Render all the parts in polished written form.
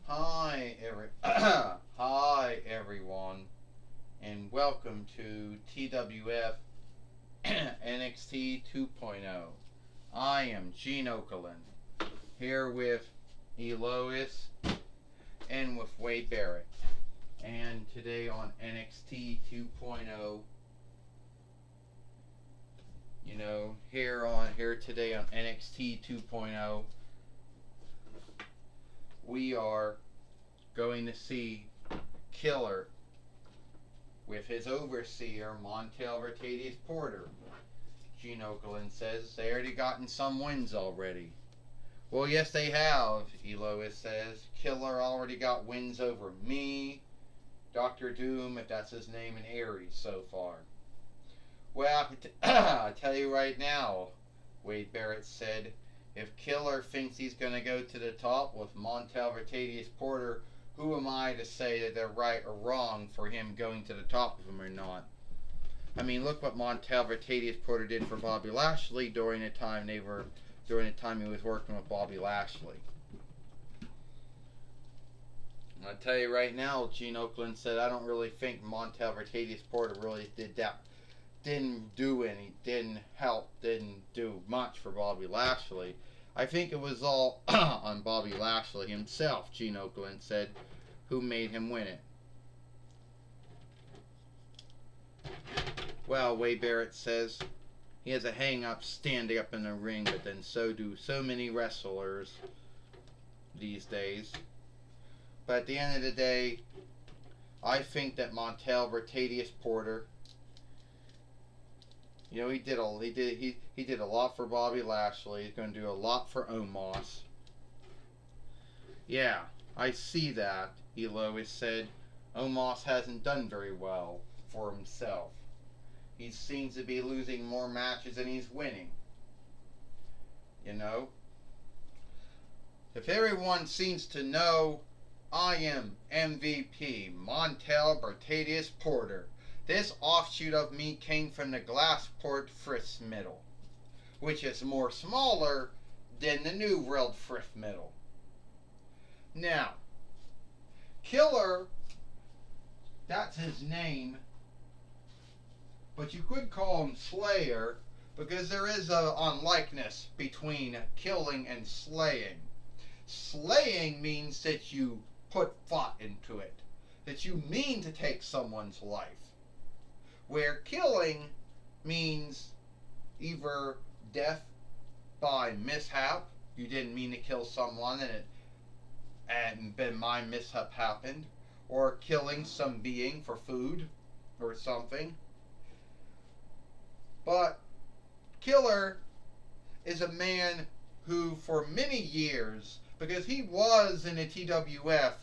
Hi everyone, and welcome to TWF Nxt 2.O. I am Gene Okerlund, here with Elois and with Wade Barrett. And today on Nxt 2.0, here today on Nxt 2.0, we are going to see Killer with his overseer, Montel Vertadius Porter. Gene Okerlund says they already gotten some wins already. Well, yes, they have, Elois says. Killer already got wins over me, Dr. Doom, if that's his name, and Aries so far. Well, I'll tell you right now, Wade Barrett said, if Killer thinks he's going to go to the top with Montel Vertadius Porter, who am I to say that they're right or wrong for him going to the top of him or not? I mean, look what Montel Vertadius Porter did for Bobby Lashley during the time he was working with Bobby Lashley. I'll tell you right now, Gene Okerlund said, I don't really think Montel Vertadius Porter really did that. Didn't do much for Bobby Lashley. I think it was all on Bobby Lashley himself, Gene Okerlund said, who made him win it. Well, Wade Barrett says he has a hang-up standing up in the ring, but then so do so many wrestlers these days. But at the end of the day, I think that Montel Vertadius Porter, he did a lot for Bobby Lashley. He's going to do a lot for Omos. Yeah, I see that, Elois said. Omos hasn't done very well for himself. He seems to be losing more matches than he's winning. If everyone seems to know, I am MVP, Montel Vertadius Porter. This offshoot of me came from the Glassport Frith Middle, which is more smaller than the New World Frith Middle. Now, Killer, that's his name, but you could call him Slayer because there is a unlikeness between killing and slaying. Slaying means that you put thought into it, that you mean to take someone's life. Where killing means either death by mishap, you didn't mean to kill someone and then my mishap happened, or killing some being for food or something. But Killer is a man who for many years, because he was in the TWF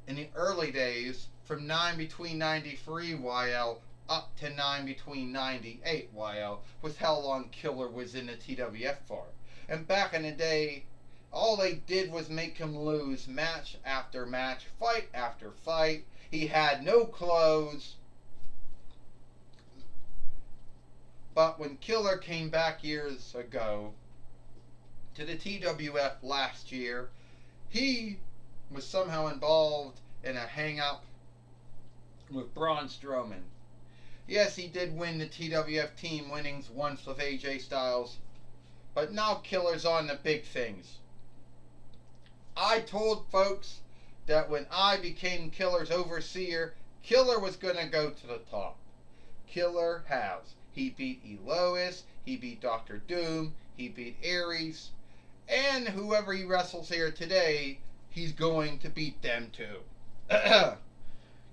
in the early days from 9 between 93 YL up to 9 between 98 YL was how long Killer was in the TWF for. And back in the day, all they did was make him lose match after match, fight after fight. He had no clothes. But when Killer came back years ago to the TWF last year, he was somehow involved in a hang-up with Braun Strowman. Yes, he did win the TWF team winnings once with AJ Styles, but now Killer's on the big things. I told folks that when I became Killer's overseer, Killer was going to go to the top. Killer has. He beat Elois, he beat Dr. Doom, he beat Aries, and whoever he wrestles here today, he's going to beat them too.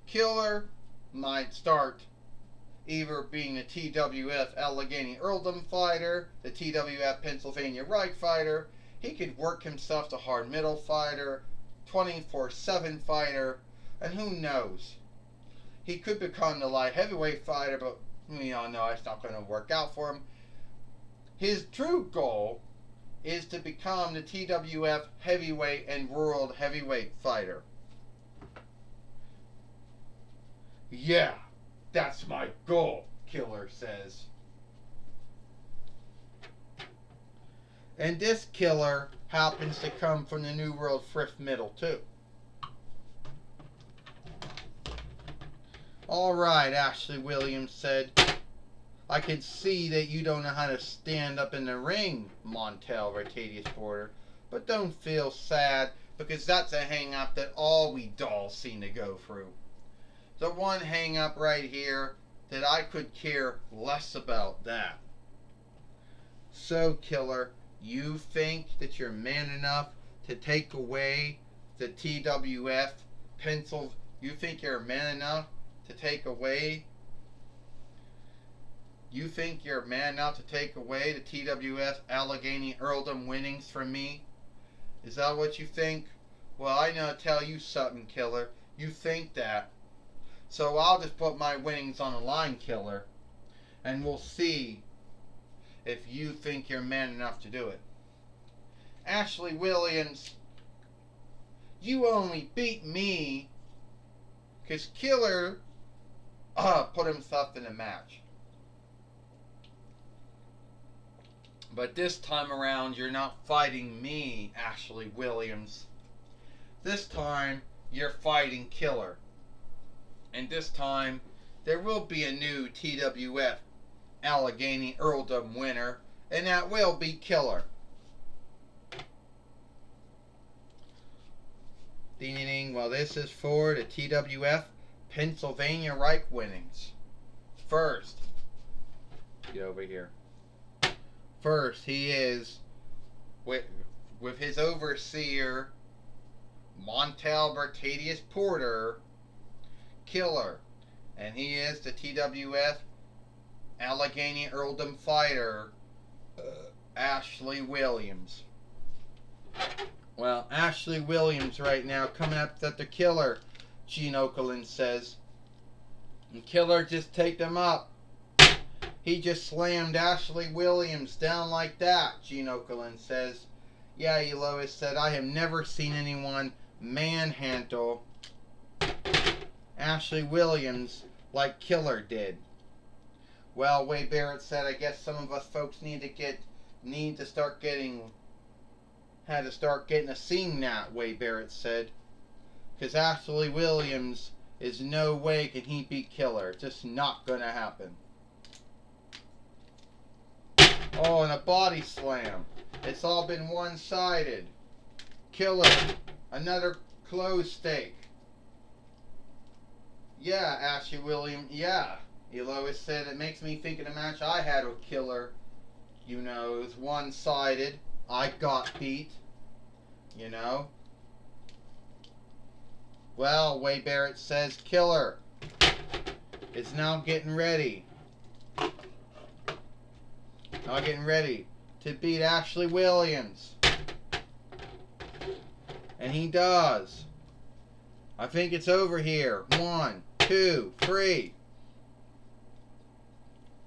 Killer might start either being a TWF Allegheny Earldom fighter, the TWF Pennsylvania Reich fighter. He could work himself to hard middle fighter, 24/7 fighter, and who knows? He could become the light heavyweight fighter, but we all know it's not going to work out for him. His true goal is to become the TWF heavyweight and world heavyweight fighter. Yeah, that's my goal, Killer says. And this killer happens to come from the New World Fifth Middle, too. Alright, Ashley Williams said. I can see that you don't know how to stand up in the ring, Montel Vertadius Porter. But don't feel sad, because that's a hang-up that all we dolls seem to go through. The one hang-up right here that I could care less about that. So, killer, you think that you're man enough to take away the TWF pencil? You think you're man enough to take away? You think you're man enough to take away the TWF Allegheny Earldom winnings from me? Is that what you think? Well, I know to tell you something, killer. You think that. So I'll just put my winnings on the line, killer. And we'll see if you think you're man enough to do it. Ashley Williams, you only beat me because Killer put himself in a match. But this time around, you're not fighting me, Ashley Williams. This time, you're fighting Killer. And this time, there will be a new TWF Allegheny Earldom winner, and that will be Killer. Ding ding ding. Well, this is for the TWF Pennsylvania Reich winnings. First, get over here. First, he is with his overseer, Montel Vertadius Porter, Killer. And he is the TWF Allegheny Earldom fighter, Ashley Williams. Well, Ashley Williams right now coming up at the Killer, Gene Okerlund says. And Killer just take them up. He just slammed Ashley Williams down like that, Gene Okerlund says. Yeah, Lois said, I have never seen anyone manhandle Ashley Williams like Killer did. Well, Wade Barrett said, I guess some of us folks had to start getting a scene that, Wade Barrett said. Because Ashley Williams is no way can he beat Killer. It's just not gonna happen. Oh, and a body slam. It's all been one-sided. Killer. Another close stake. Yeah, Ashley Williams. Yeah. Lois said, it makes me think of the match I had with Killer. You know, it was one-sided. I got beat. You know. Well, Wade Barrett says Killer is now getting ready. Now getting ready to beat Ashley Williams. And he does. I think it's over here. 1, 2, 3.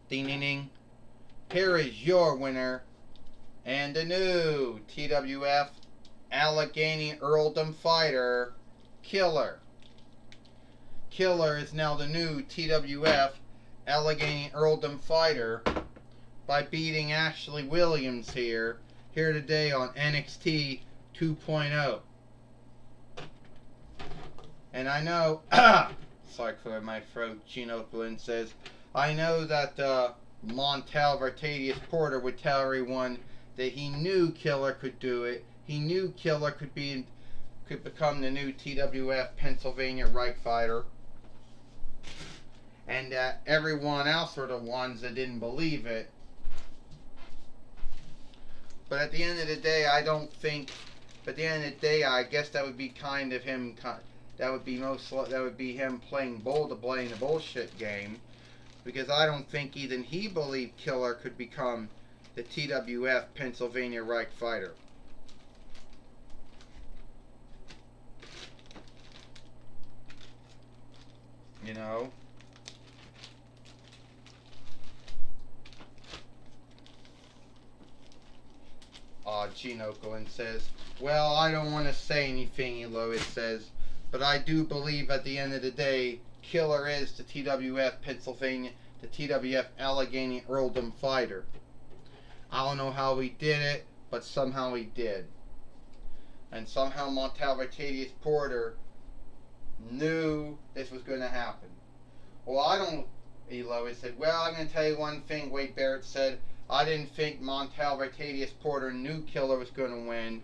Ding ding ding. Here is your winner and the new TWF Allegheny Earldom fighter, Killer. Killer is now the new TWF Allegheny Earldom fighter by beating Ashley Williams here today on Nxt 2.O. And I know, sorry for my throat, Gene Okerlund says, I know that Montel Vertadius Porter would tell everyone that he knew Killer could do it. He knew Killer could become the new TWF Pennsylvania Reich fighter. And that everyone else were the ones that didn't believe it. But at the end of the day, I don't think. But at the end of the day, I guess that would be kind of him. That would be him playing the bullshit game, because I don't think even he believed Killer could become the TWF Pennsylvania Reich fighter. You know. Gene Okerlund says, well, I don't want to say anything, Lois says, but I do believe at the end of the day, Killer is the TWF Pennsylvania, the TWF Allegheny Earldom fighter. I don't know how he did it, but somehow he did. And somehow Montel Bertadius Porter knew this was going to happen. Well, I don't, Elo. He said, well, I'm going to tell you one thing, Wade Barrett said. I didn't think Montel Bertadius Porter knew Killer was going to win.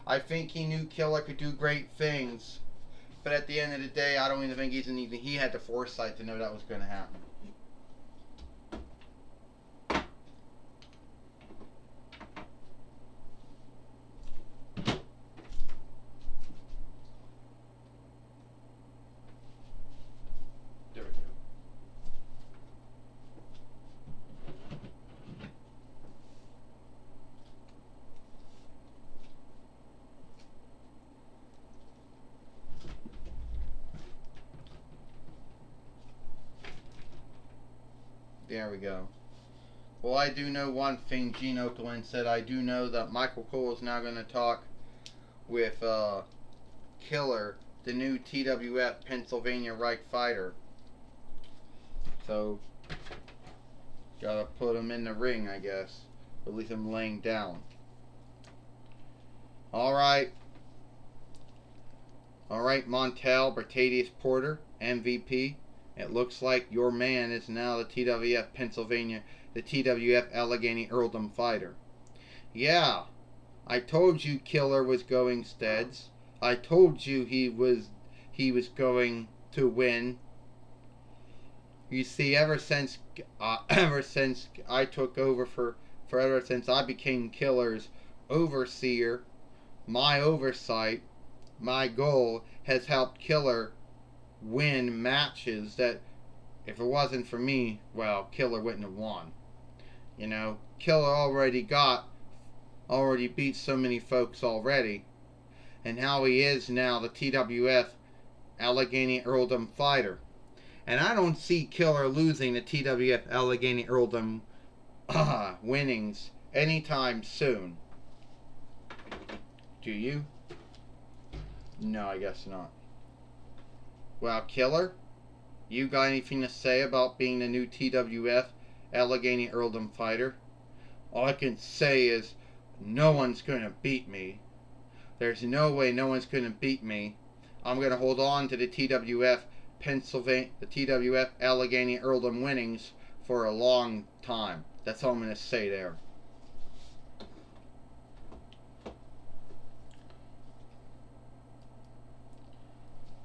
I think he knew Killer could do great things. But at the end of the day, I don't even think he had the foresight to know that was going to happen. There we go. There we go. Well, I do know one thing Gene Okerlund said. I do know that Michael Cole is now going to talk with Killer, the new TWF Pennsylvania Reich fighter. So, gotta put him in the ring, I guess. Or at least him laying down. Alright. Alright, Montel Bertadius Porter, MVP. It looks like your man is now the TWF Pennsylvania, the TWF Allegheny Earldom fighter. Yeah, I told you Killer was going steads. I told you he was going to win. You see, ever since I took over ever since I became Killer's overseer, my oversight, my goal has helped Killer win matches that if it wasn't for me, well, Killer wouldn't have won. You know, Killer already beat so many folks already. And how he is now the TWF Allegheny Earldom fighter. And I don't see Killer losing the TWF Allegheny Earldom winnings anytime soon. Do you? No, I guess not. Well, Killer, you got anything to say about being the new TWF Allegheny Earldom fighter? All I can say is no one's going to beat me. There's no way no one's going to beat me. I'm going to hold on to the TWF Allegheny Earldom winnings for a long time. That's all I'm going to say there.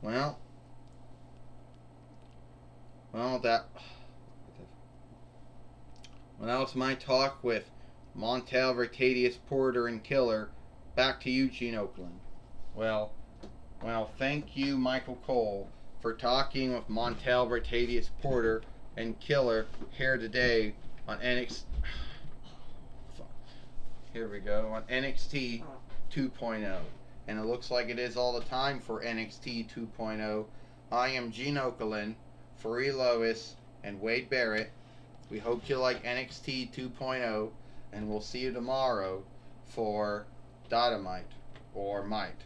Well, that was my talk with Montel Bertadius Porter and Killer. Back to you, Gene Okerlund. Well, thank you, Michael Cole, for talking with Montel Bertadius Porter and Killer here today on NXT. Here we go on NXT 2.0, and it looks like it is all the time for NXT 2.0. I am Gene Okerlund, for E. Lois, and Wade Barrett. We hope you like NXT 2.0, and we'll see you tomorrow for Dynamite or Might.